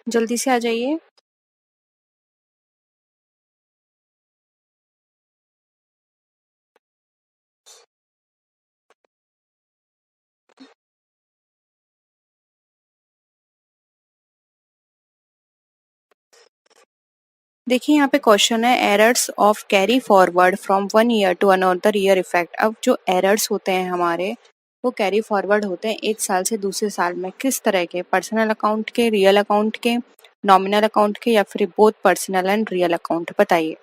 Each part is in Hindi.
जल्दी से आ जाइए। देखिए यहाँ पे क्वेश्चन है errors of carry forward from one year to another year effect. अब जो एरर्स होते हैं हमारे, वो कैरी फॉरवर्ड होते हैं एक साल से दूसरे साल में। किस तरह के? पर्सनल अकाउंट के, रियल अकाउंट के, नॉमिनल अकाउंट के, या फिर both personal and real account? बताइए।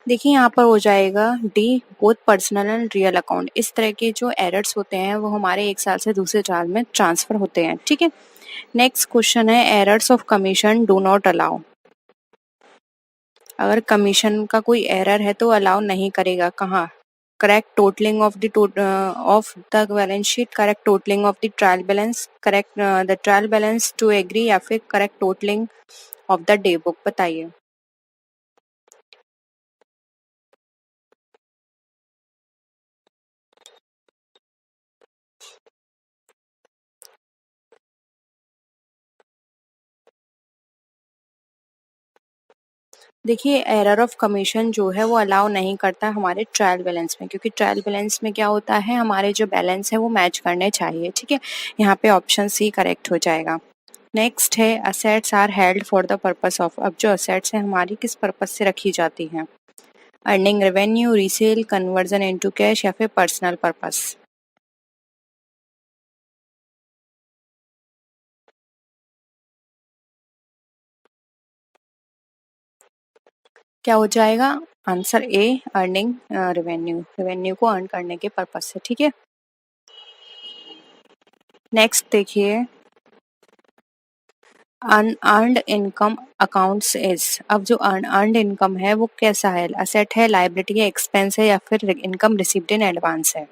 देखिए यहाँ पर हो जाएगा D, both personal and real account. इस तरह के जो एरर्स होते हैं वो हमारे एक साल से दूसरे साल में ट्रांसफर होते हैं। ठीक है। नेक्स्ट क्वेश्चन है errors of commission do not allow. अगर कमीशन का कोई एरर है तो अलाउ नहीं करेगा। कहाँ? Correct totalling of the balance sheet, correct totalling of the trial balance, correct the trial balance to agree, या फिर correct totalling of the day book? बताइए। देखिए एरर ऑफ कमीशन जो है वो अलाउ नहीं करता हमारे ट्रायल बैलेंस में, क्योंकि ट्रायल बैलेंस में क्या होता है, हमारे जो बैलेंस है वो मैच करने चाहिए। ठीक है। यहाँ पे ऑप्शन सी करेक्ट हो जाएगा। नेक्स्ट है assets are held for the purpose of. अब जो असेट्स है हमारी किस पर्पस से रखी जाती हैं? Earning revenue, resale, conversion into cash, या फिर पर्सनल पर्पस? क्या हो जाएगा? Answer A, earning revenue, revenue को अर्न करने के पर्पस से। ठीक है। नेक्स्ट देखिए अनअर्न्ड इनकम अकाउंट्स इज। अब जो अनअर्न्ड इनकम है वो कैसा है? असेट है, लायबिलिटी है, एक्सपेंस है, या फिर इनकम रिसीव्ड इन एडवांस है?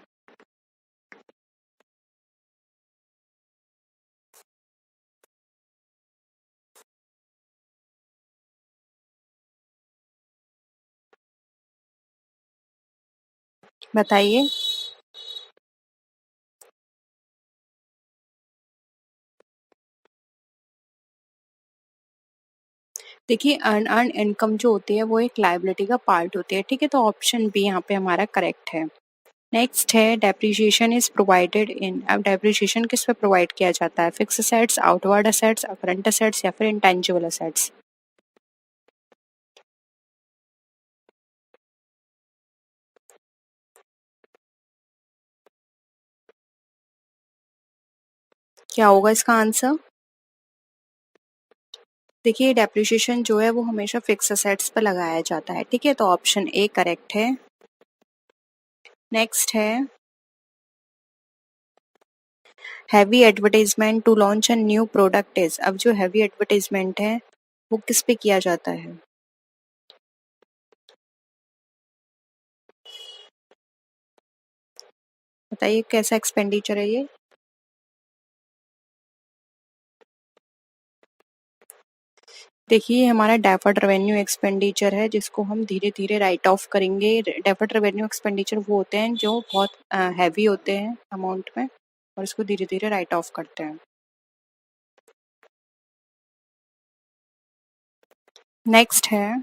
बताइए। देखिए अनअर्न्ड इनकम जो होती है वो एक लायबिलिटी का पार्ट होती है। ठीक है। तो ऑप्शन बी यहाँ पे हमारा करेक्ट है। नेक्स्ट है डेप्रिसिएशन इज प्रोवाइडेड इन। अब डेप्रिसिएशन किस पे प्रोवाइड किया जाता है? Fix assets, outward assets, current assets, या फिर इंटेंजिबल असेट्स? क्या होगा इसका आंसर? देखिए डेप्रिसिएशन जो है वो हमेशा फिक्स असेट्स पर लगाया जाता है। ठीक है। तो ऑप्शन ए करेक्ट है। नेक्स्ट है heavy advertisement to launch a new product is. अब जो हैवी एडवर्टाइजमेंट है वो किस पे किया जाता है? बताइए कैसा एक्सपेंडिचर है ये? देखिए हमारा डेफर्ड रेवेन्यू एक्सपेंडिचर है, जिसको हम धीरे धीरे राइट ऑफ करेंगे। डेफर्ड रेवेन्यू एक्सपेंडिचर वो होते हैं जो बहुत हैवी होते हैं अमाउंट में, और इसको धीरे धीरे राइट ऑफ करते हैं। नेक्स्ट है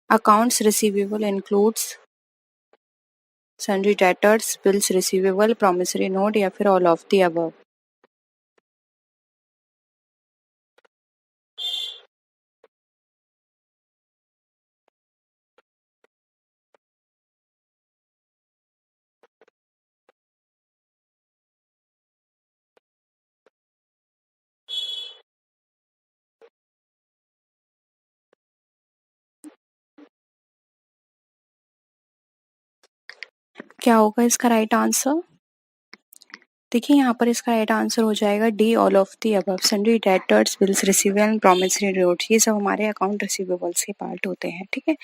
accounts receivable includes sundry debtors, bills receivable, promissory note, या फिर ऑल ऑफ द अबव? क्या होगा इसका राइट आंसर? देखिए यहाँ पर इसका राइट आंसर हो जाएगा D, all of the above. Sundry debtors, bills receivable, promissory notes, ये सब हमारे अकाउंट रिसीवेबल्स के पार्ट होते हैं। ठीक है।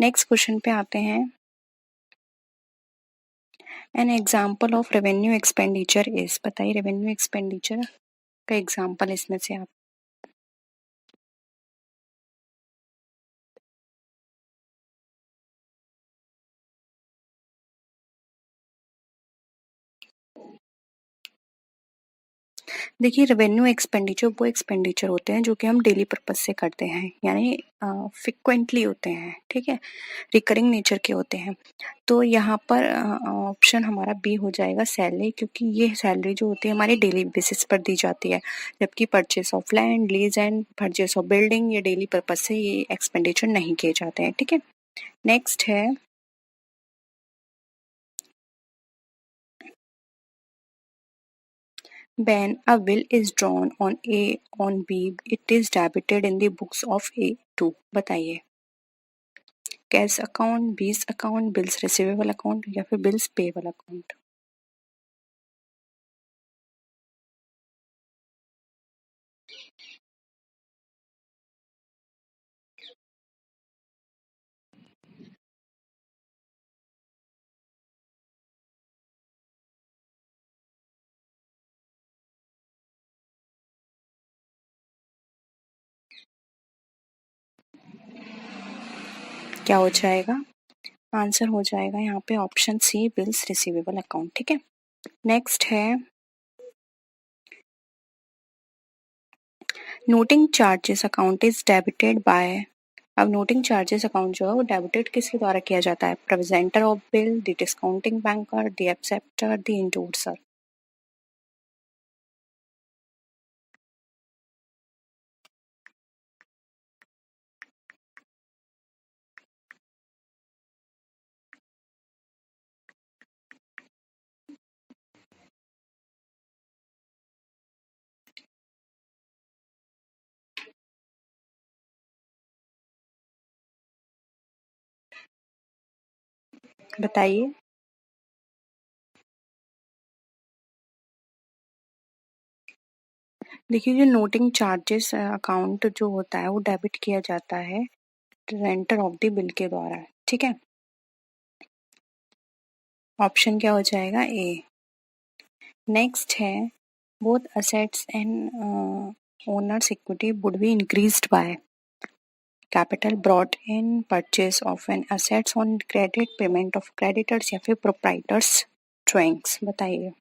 नेक्स्ट क्वेश्चन पे आते हैं। An example of revenue expenditure is, बताइए रेवेन्यू एक्सपेंडिचर का एग्जाम्पल इसमें से आप। देखिए रेवेन्यू एक्सपेंडिचर वो एक्सपेंडिचर होते हैं जो कि हम डेली पर्पज से करते हैं, यानी फ्रिक्वेंटली होते हैं, ठीक है, रिकरिंग नेचर के होते हैं। तो यहाँ पर ऑप्शन हमारा बी हो जाएगा सैलरी, क्योंकि ये सैलरी जो होती है हमारी डेली बेसिस पर दी जाती है, जबकि purchase of land, lease and purchase of building ये डेली पर्पज से ये एक्सपेंडिचर नहीं किए जाते हैं, ठीक है। नेक्स्ट है when a will is drawn on A on B, it is debited in the books of A to, बताइए कैश अकाउंट, बीस अकाउंट, बिल्स रिसीवेबल अकाउंट या फिर बिल्स पेबल अकाउंट। क्या हो जाएगा आंसर? हो जाएगा यहाँ पे option C, bills receivable account, ठीक है। नेक्स्ट है noting charges account is debited by. अब नोटिंग चार्जेस अकाउंट जो है वो डेबिटेड किसके द्वारा किया जाता है? Presenter of bill, the discounting banker, the acceptor, the endorser. बताइए। देखिए जो नोटिंग चार्जेस अकाउंट जो होता है वो डेबिट किया जाता है रेंटर ऑफ द बिल के द्वारा, ठीक है। ऑप्शन क्या हो जाएगा? ए। नेक्स्ट है both assets and owners equity would be increased by capital brought in, purchase of an assets on credit, payment of creditors या फिर प्रोप्राइटर्स ड्राइंग्स, बताइए।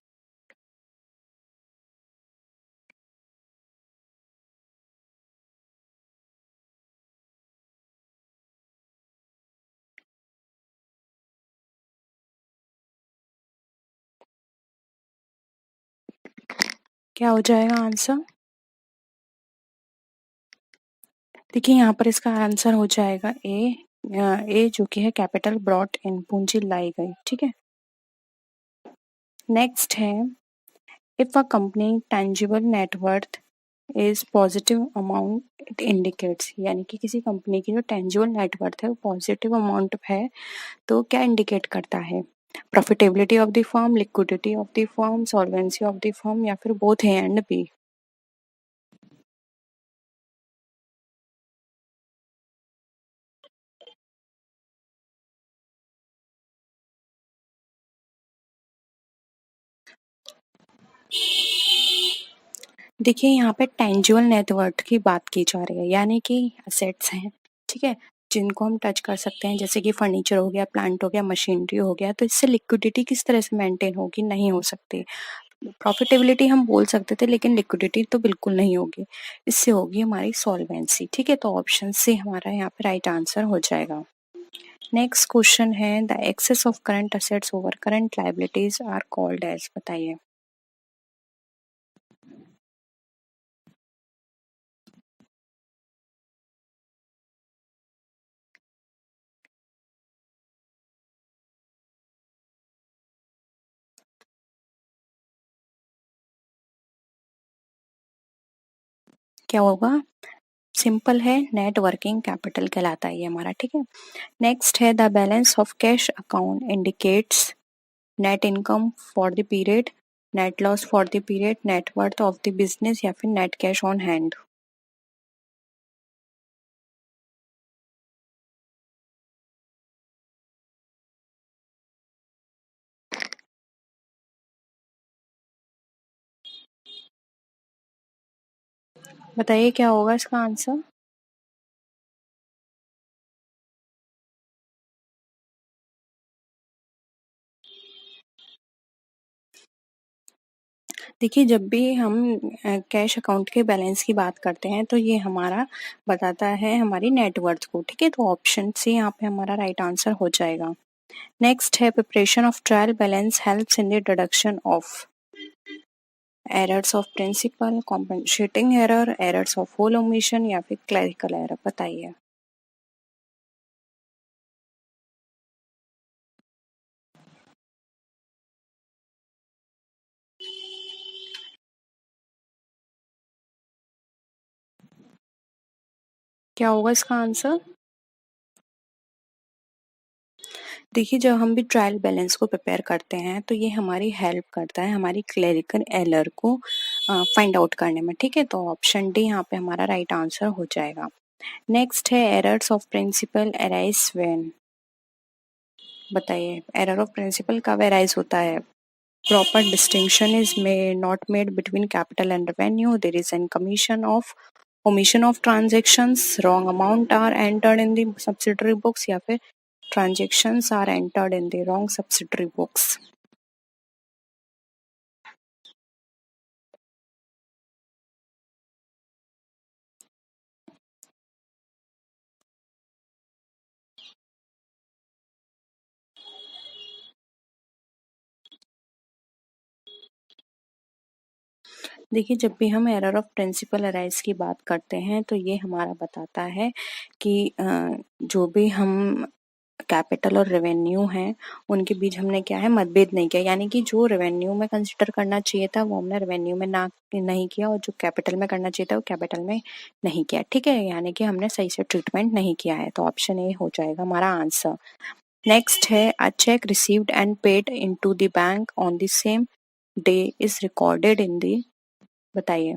क्या हो जाएगा आंसर? देखिए यहाँ पर इसका आंसर हो जाएगा ए। ए जो कि है कैपिटल ब्रॉट इन, पूंजी लाई गई, ठीक है। नेक्स्ट है if a company tangible net worth is positive amount it indicates, यानी कि किसी कंपनी की जो टेंजिबल नेटवर्थ है वो पॉजिटिव अमाउंट है तो क्या इंडिकेट करता है? Profitability of the firm, liquidity of the firm, solvency of the firm या फिर बोथ ए एंड बी। देखिए यहाँ पे टेंजिबल नेटवर्थ की बात की जा रही है, यानी कि असेट्स हैं, ठीक है, जिनको हम टच कर सकते हैं, जैसे कि फर्नीचर हो गया, प्लांट हो गया, मशीनरी हो गया, तो इससे लिक्विडिटी किस तरह से मेंटेन होगी? नहीं हो सकती। प्रॉफिटेबिलिटी हम बोल सकते थे लेकिन लिक्विडिटी तो बिल्कुल नहीं होगी, इससे होगी हमारी सॉल्वेंसी, ठीक है। तो ऑप्शन सी हमारा यहाँ पे राइट आंसर हो जाएगा। नेक्स्ट क्वेश्चन है the excess of current assets over current liabilities are called as, बताइए। क्या होगा? सिंपल है, नेट वर्किंग कैपिटल कहलाता है ये हमारा, ठीक है। नेक्स्ट है the balance of cash account indicates net income for the period, net loss for the period, net worth of the business या फिर नेट कैश ऑन हैंड। बताइए क्या होगा इसका आंसर। देखिए, जब भी हम कैश अकाउंट के बैलेंस की बात करते हैं तो ये हमारा बताता है हमारी नेटवर्थ को, ठीक है? तो ऑप्शन सी यहाँ पे हमारा राइट आंसर हो जाएगा। नेक्स्ट है preparation of trial balance helps in the deduction of errors of principle, compensating error, errors of whole omission या फिर क्लरिकल एरर। बताइए। क्या होगा इसका आंसर? देखिए, जब हम भी ट्रायल बैलेंस को प्रिपेयर करते हैं तो ये हमारी हेल्प करता है हमारी क्लरिकल एरर को फाइंड आउट करने में, ठीक है? तो ऑप्शन डी यहाँ पे हमारा राइट आंसर हो जाएगा। नेक्स्ट है errors of principle arise when. बताइए, एरर ऑफ प्रिंसिपल कब अराइज होता है? Proper distinction is not made between capital and revenue. There is an commission of omission of transactions. Wrong amount are entered in the subsidiary books या फिर transactions are entered in the wrong subsidiary books. देखिए, जब भी हम एरर ऑफ प्रिंसिपल अराइज की बात करते हैं तो ये हमारा बताता है कि जो भी हम कैपिटल और रेवेन्यू हैं उनके बीच हमने क्या है मतभेद नहीं किया, यानी कि जो रेवेन्यू में कंसिडर करना चाहिए था वो हमने रेवेन्यू में ना नहीं किया और जो कैपिटल में करना चाहिए था वो कैपिटल में नहीं किया, ठीक है? यानी कि हमने सही से ट्रीटमेंट नहीं किया है। तो ऑप्शन ए हो जाएगा हमारा आंसर। नेक्स्ट है a cheque received and paid into the bank on the same day is recorded in the. बताइए।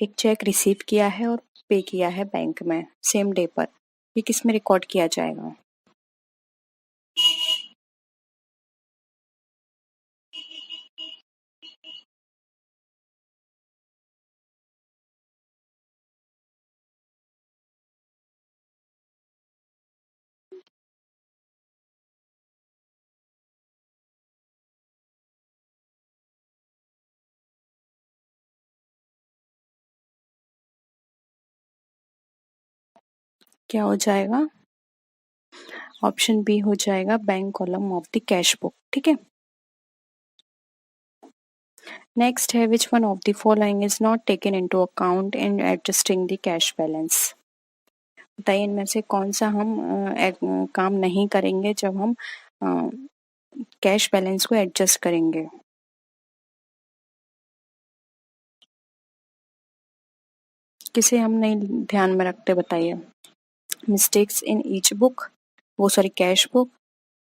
एक चेक रिसीव किया है और पे किया है बैंक में सेम डे पर, ये किस में रिकॉर्ड किया जाएगा? क्या हो जाएगा? ऑप्शन बी हो जाएगा bank column of the cash book, ठीक है? नेक्स्ट है which one of the following is not taken into account in adjusting the cash balance. बताइए, इनमें से कौन सा हम काम नहीं करेंगे जब हम कैश बैलेंस को एडजस्ट करेंगे? किसे हम नहीं ध्यान में रखते? बताइए। मिस्टेक्स इन ईच बुक, वो सॉरी कैश बुक,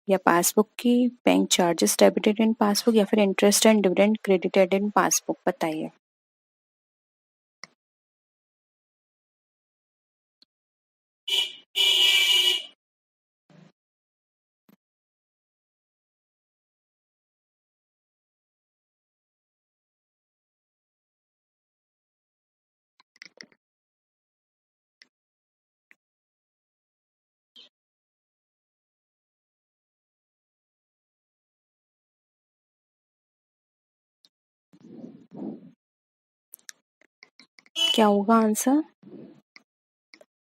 या पासबुक की bank charges debited in passbook, या फिर interest and dividend credited in passbook. बताइए। क्या होगा आंसर?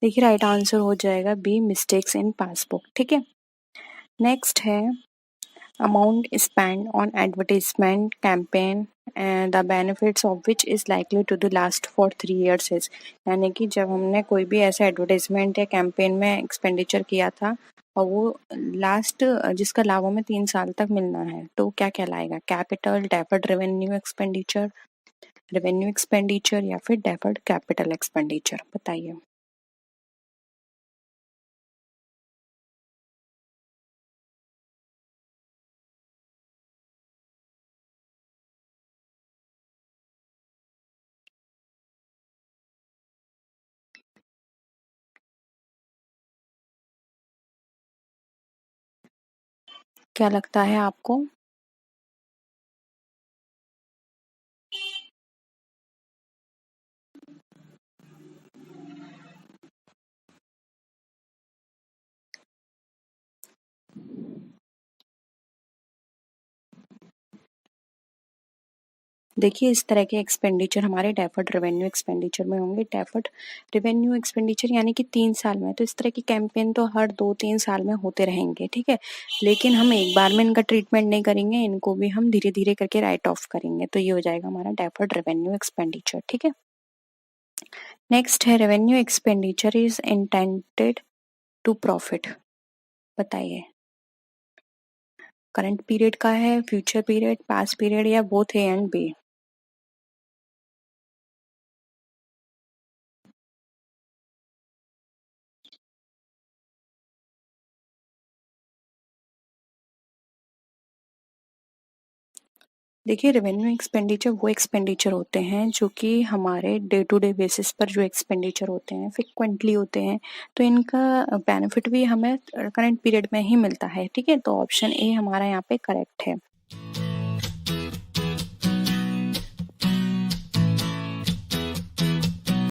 देखिए, राइट आंसर हो जाएगा बी मिस्टेक्स इन पासबुक, ठीक है? नेक्स्ट है amount spend on advertisement campaign and the benefits of which is likely to the last for 3 years is. यानी कि जब हमने कोई भी ऐसा एडवर्टाइजमेंट या कैंपेन में एक्सपेंडिचर किया था और वो लास्ट जिसका लाभ हमें 3 साल तक मिलना है, तो क्या कहलाएगा? कैपिटल, डेफर्ड रेवेन्यू एक्सपेंडिचर या फिर डेफर्ड कैपिटल एक्सपेंडिचर। बताइए। क्या लगता है आपको? देखिए इस तरह के एक्सपेंडिचर हमारे डेफर्ड रेवेन्यू एक्सपेंडिचर में होंगे। डेफर्ड रेवेन्यू एक्सपेंडिचर यानी कि 3 साल में, तो इस तरह की कैंपेन तो हर 2-3 साल में होते रहेंगे, ठीक है? लेकिन हम एक बार में इनका ट्रीटमेंट नहीं करेंगे, इनको भी हम धीरे-धीरे करके राइट ऑफ करेंगे। तो ये हो जाएगा हमारा डेफर्ड रेवेन्यू एक्सपेंडिचर, ठीक है? नेक्स्ट है revenue expenditure is intended to profit. बताइए करंट पीरियड का है, फ्यूचर पीरियड, पास्ट पीरियड या बोथ ए एंड बी? देखिए रेवेन्यू एक्सपेंडिचर वो एक्सपेंडिचर होते हैं जो कि हमारे डे टू डे बेसिस पर जो एक्सपेंडिचर होते हैं फ्रिक्वेंटली होते हैं, तो इनका बेनिफिट भी हमें करंट पीरियड में ही मिलता है, ठीक है? तो ऑप्शन ए हमारा यहाँ पे करेक्ट है।